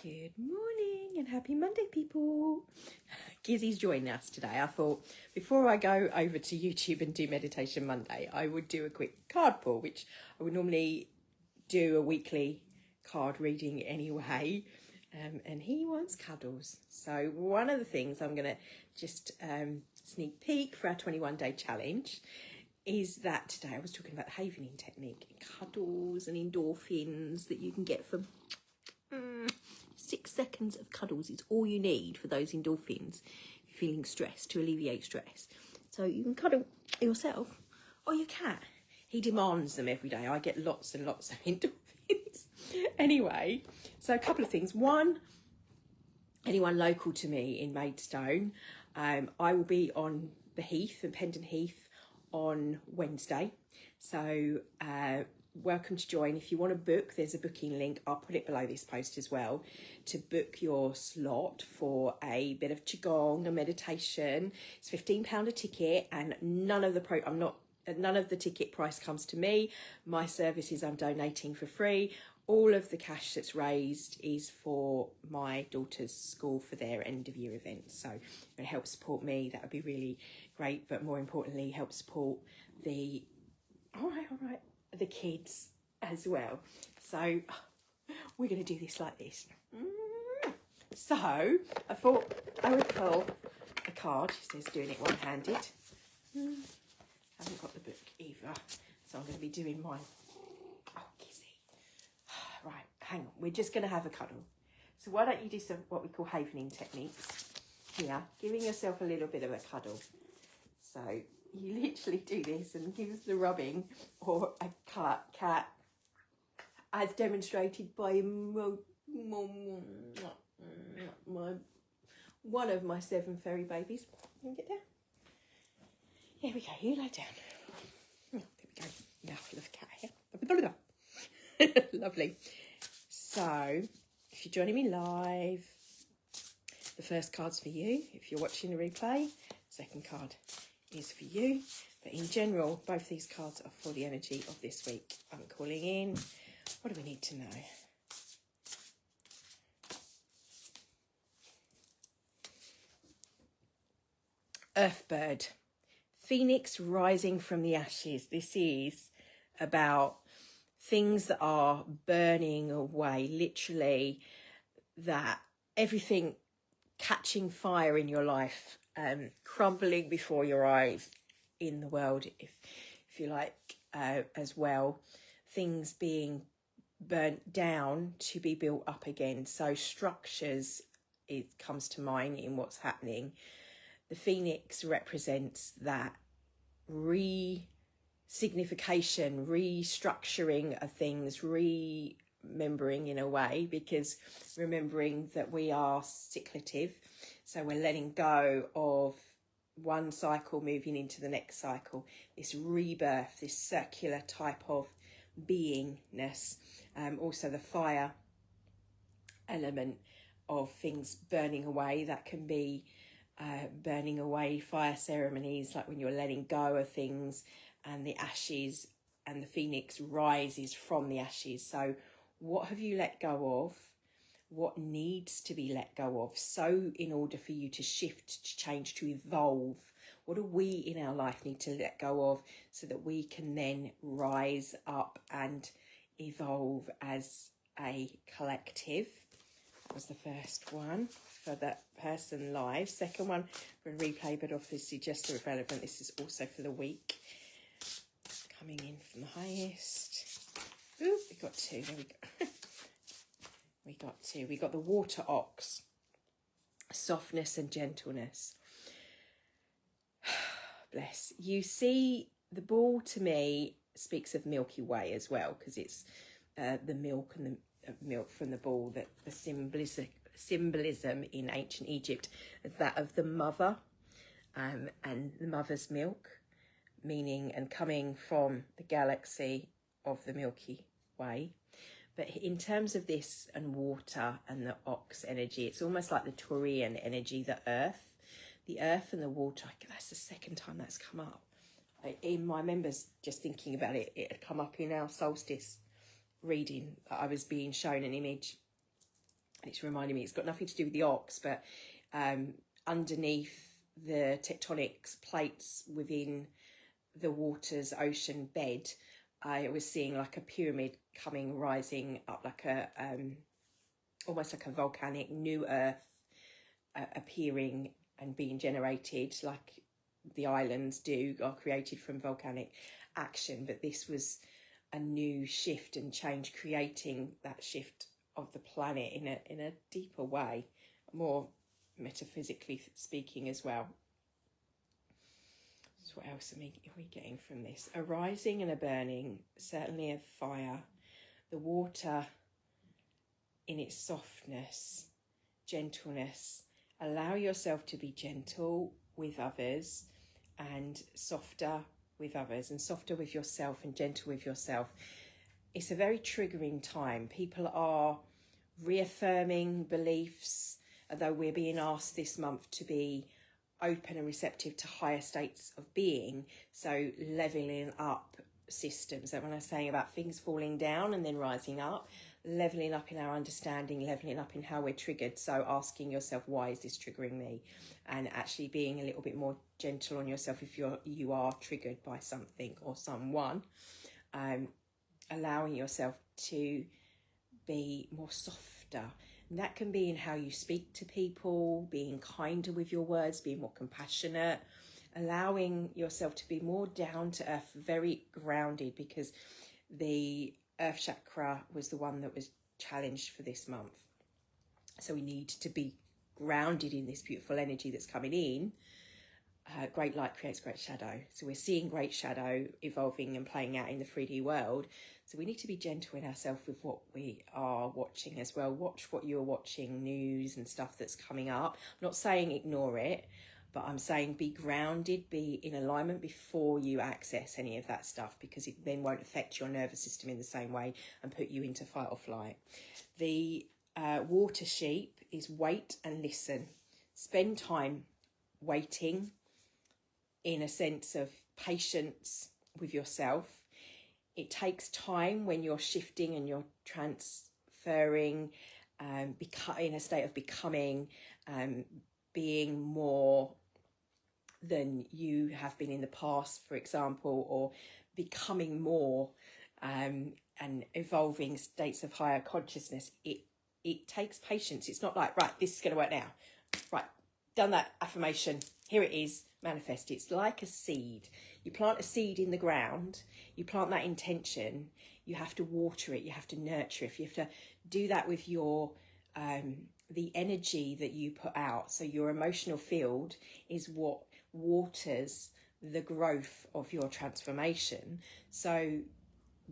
Good morning and happy Monday, people. Gizzy's joining us today. I thought before I go over to YouTube and do Meditation Monday, I would do a quick card pull, which I would normally do a weekly card reading anyway. And he wants cuddles. So one of the things I'm going to just sneak peek for our 21-day challenge is that today I was talking about the Havening technique, cuddles and endorphins that you can get from 6 seconds of cuddles is all you need for those endorphins if you're feeling stressed, to alleviate stress. So you can cuddle yourself or your cat. He demands them every day. I get lots and lots of endorphins. Anyway, so a couple of things. One, anyone local to me in Maidstone, I will be on the Heath, and Pendon Heath, on Wednesday. So welcome to join. If you want to book, there's a booking link. I'll put it below this post as well, to book your slot for a bit of qigong, a meditation. It's £15 a ticket, and none of the ticket price comes to me. My services I'm donating for free. All of the cash that's raised is for my daughter's school for their end of year event. So if it helps support me, that would be really great. But more importantly, help support the the kids as well. So we're going to do this like this. So I thought I would pull a card. She says doing it one-handed. Haven't got the book either, so I'm going to be doing mine. Oh, Kizzy. Right, hang on. We're just going to have a cuddle. So why don't you do some what we call havening techniques here, giving yourself a little bit of a cuddle. So you literally do this and give us the rubbing, or a cat, as demonstrated by one of my 7 fairy babies. Can you get down? Here we go. You lie down. Oh, there we go. Enough of the cat here. Lovely. So, if you're joining me live, the first card's for you. If you're watching the replay, second card is for you. But in general, both these cards are for the energy of this week. I'm calling in. What do we need to know? Earthbird. Phoenix rising from the ashes. This is about things that are burning away, literally, that everything catching fire in your life, crumbling before your eyes in the world, if you like, as well. Things being burnt down to be built up again. So structures, it comes to mind in what's happening. The Phoenix represents that signification, restructuring of things, remembering in a way, because remembering that we are cyclical. So we're letting go of one cycle, moving into the next cycle, this rebirth, this circular type of beingness. Also the fire element of things burning away, that can be burning away, fire ceremonies, like when you're letting go of things, and the ashes, and the phoenix rises from the ashes. So what have you let go of? What needs to be let go of? So in order for you to shift, to change, to evolve, what do we in our life need to let go of so that we can then rise up and evolve as a collective? That was the first one for that person live. Second one for a replay, but obviously just irrelevant. This is also for the week. Coming in from the highest. Ooh, we got 2. There we go. We got 2. We got the water ox. Softness and gentleness. Bless. You see, the ball to me speaks of Milky Way as well, because it's the milk and the milk from the ball, that the symbolism in ancient Egypt is that of the mother, and the mother's milk, meaning and coming from the galaxy of the Milky Way. But in terms of this and water and the ox energy, it's almost like the Taurian energy, the earth and the water. That's the second time that's come up. In my members, just thinking about it, it had come up in our solstice reading that I was being shown an image It's reminding me, it's got nothing to do with the ox, but underneath the tectonic plates within the water's ocean bed, I was seeing like a pyramid rising up, like a almost like a volcanic new earth appearing and being generated, like the islands are created from volcanic action. But this was a new shift and change, creating that shift of the planet in a deeper way, more metaphysically speaking as well. So what else are we getting from this? A rising and a burning, certainly a fire. The water in its softness, gentleness. Allow yourself to be gentle with others and softer with others, and softer with yourself and gentle with yourself. It's a very triggering time. People are reaffirming beliefs, although we're being asked this month to be open and receptive to higher states of being. So leveling up systems. So when I'm saying about things falling down and then rising up, leveling up in our understanding, leveling up in how we're triggered. So asking yourself, why is this triggering me? And actually being a little bit more gentle on yourself if you are triggered by something or someone. Allowing yourself to be more softer. And that can be in how you speak to people, being kinder with your words, being more compassionate, allowing yourself to be more down to earth, very grounded, because the earth chakra was the one that was challenged for this month. So we need to be grounded in this beautiful energy that's coming in. Great light creates great shadow. So we're seeing great shadow evolving and playing out in the 3D world. So we need to be gentle in ourselves with what we are watching as well. Watch what you're watching, news and stuff that's coming up. I'm not saying ignore it, but I'm saying be grounded, be in alignment before you access any of that stuff, because it then won't affect your nervous system in the same way and put you into fight or flight. The water sheep is wait and listen. Spend time waiting, in a sense of patience with yourself. It takes time when you're shifting and you're transferring, in a state of becoming, being more than you have been in the past, for example, or becoming more and evolving states of higher consciousness. It takes patience. It's not like, right, this is going to work now. Right, done that affirmation, here it is, manifest. It's like a seed. You plant a seed in the ground, you plant that intention, you have to water it, you have to nurture it, you have to do that with your the energy that you put out. So your emotional field is what waters the growth of your transformation. So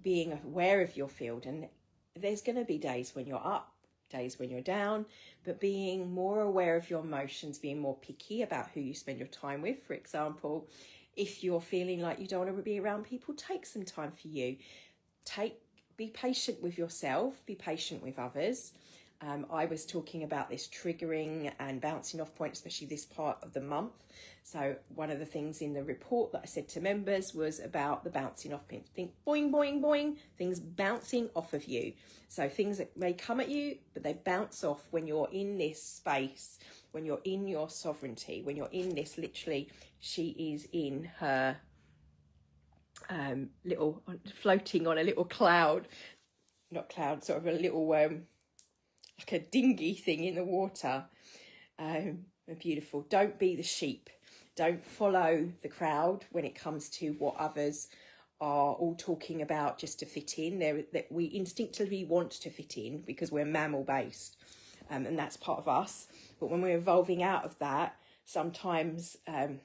being aware of your field, and there's going to be days when you're up, days when you're down, but being more aware of your emotions, being more picky about who you spend your time with. For example, if you're feeling like you don't want to be around people, take some time for you. Be patient with yourself, be patient with others. I was talking about this triggering and bouncing off point, especially this part of the month. So one of the things in the report that I said to members was about the bouncing off point. Think boing, boing, boing, things bouncing off of you. So things that may come at you, but they bounce off when you're in this space, when you're in your sovereignty, when you're in this, literally, she is in her little, floating on a little cloud, not cloud, sort of a little, like a dinghy thing in the water. Beautiful. Don't be the sheep. Don't follow the crowd when it comes to what others are all talking about just to fit in. We instinctively want to fit in because we're mammal based, and that's part of us. But when we're evolving out of that, sometimes in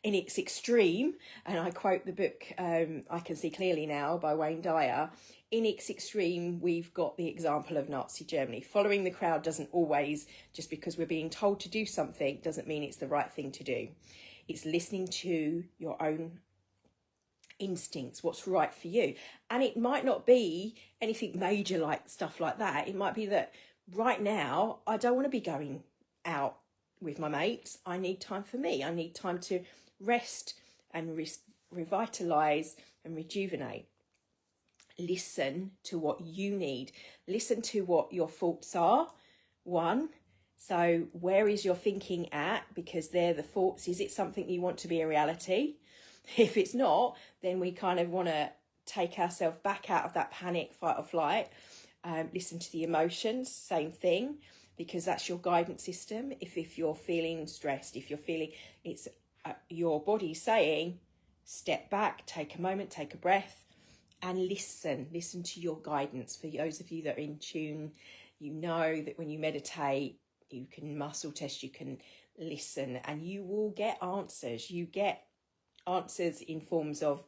its extreme, and I quote the book I Can See Clearly Now by Wayne Dyer, in its extreme, we've got the example of Nazi Germany. Following the crowd doesn't always, just because we're being told to do something, doesn't mean it's the right thing to do. It's listening to your own instincts, what's right for you. And it might not be anything major like stuff like that. It might be that right now, I don't want to be going out with my mates. I need time for me. I need time to rest and revitalise and rejuvenate. Listen to what you need. Listen to what your thoughts are. one. So where is your thinking at? Because they're the thoughts. Is it something you want to be a reality? If it's not, then we kind of want to take ourselves back out of that panic, fight or flight. Listen to the emotions, same thing, because that's your guidance system. If you're feeling stressed, if you're feeling, it's your body saying, step back, take a moment, take a breath, and listen to your guidance. For those of you that are in tune, you know that when you meditate, you can muscle test, you can listen, and you will get answers. You get answers in forms of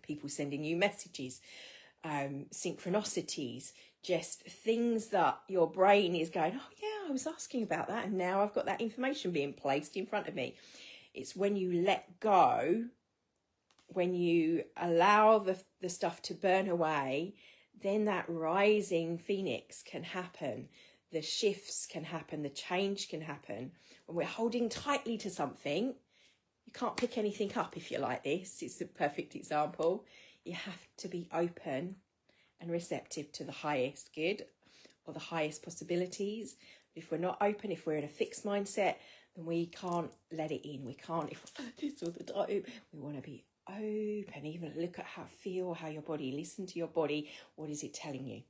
people sending you messages, synchronicities, just things that your brain is going, oh yeah, I was asking about that, and now I've got that information being placed in front of me. It's when you let go, when you allow the stuff to burn away, then that rising phoenix can happen. The shifts can happen, the change can happen. When we're holding tightly to something, you can't pick anything up if you're like this. It's a perfect example. You have to be open and receptive to the highest good or the highest possibilities. If we're not open, if we're in a fixed mindset, then we can't let it in. We can't, if this all the time, we want to be open. Even look at how feel, how your body, listen to your body. What is it telling you?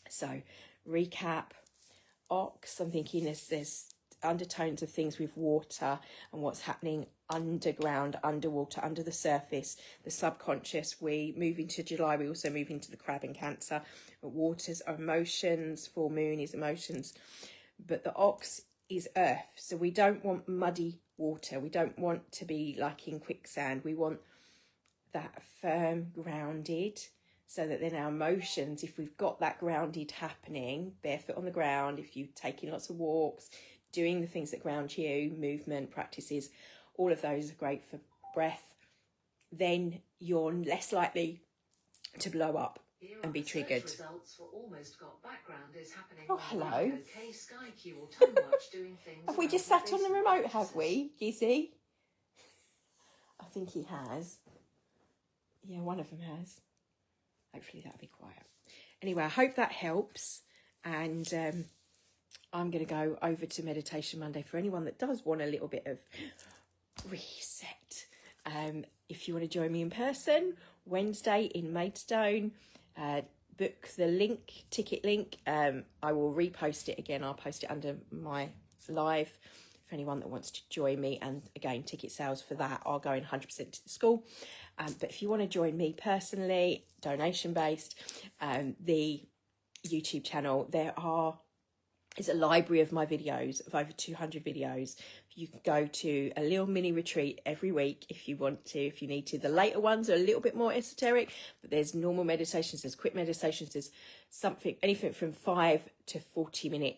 So recap, Ox, I'm thinking there's undertones of things with water and what's happening underground, underwater, under the surface, the subconscious. We move into July, we also move into the crab in Cancer. Waters are emotions, full moon is emotions, but the Ox is earth. So we don't want muddy water, we don't want to be like in quicksand, we want that firm, grounded, so that then our emotions, if we've got that grounded happening, barefoot on the ground, if you're taking lots of walks, doing the things that ground you, movement, practices, all of those are great for breath, then you're less likely to blow up and be triggered. Results for Almost Got Background is happening. Oh, hello. OK, Sky Q or Tonewatch doing things. Have we just sat on the remote, have we, Gizzy? I think he has. Yeah, one of them has. Hopefully that'll be quiet. Anyway, I hope that helps. And I'm going to go over to Meditation Monday for anyone that does want a little bit of reset. If you want to join me in person, Wednesday in Maidstone, book the link, ticket link. I will repost it again. I'll post it under my live for anyone that wants to join me. And again, ticket sales for that are going 100% to the school. But if you want to join me personally, donation based, the YouTube channel, is a library of my videos, of over 200 videos. You can go to a little mini retreat every week if you want to, if you need to. The later ones are a little bit more esoteric, but there's normal meditations, there's quick meditations, there's something, anything from 5 to 40 minutes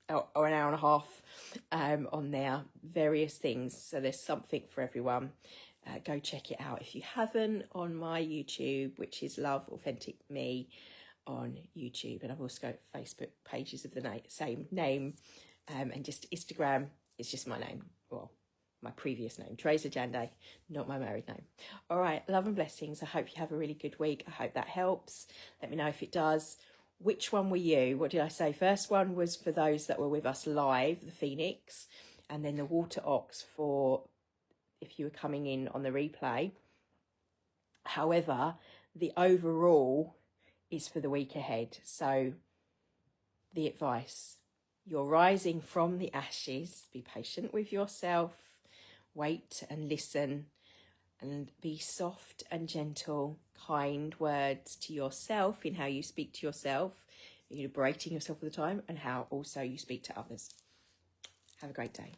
or an hour and a half on there, various things. So there's something for everyone. Go check it out if you haven't, on my YouTube, which is Love Authentic Me on YouTube, and I've also got Facebook pages of the same name, and just Instagram is just my name, well, my previous name, Teresa Jande, not my married name. All right, love and blessings. I hope you have a really good week. I hope that helps. Let me know if it does. Which one were you? What did I say? First one was for those that were with us live, the Phoenix, and then the Water Ox for if you were coming in on the replay. However, the overall is for the week ahead. So the advice, you're rising from the ashes. Be patient with yourself, wait and listen, and be soft and gentle, kind words to yourself in how you speak to yourself. You're berating yourself all the time, and how also you speak to others. Have a great day.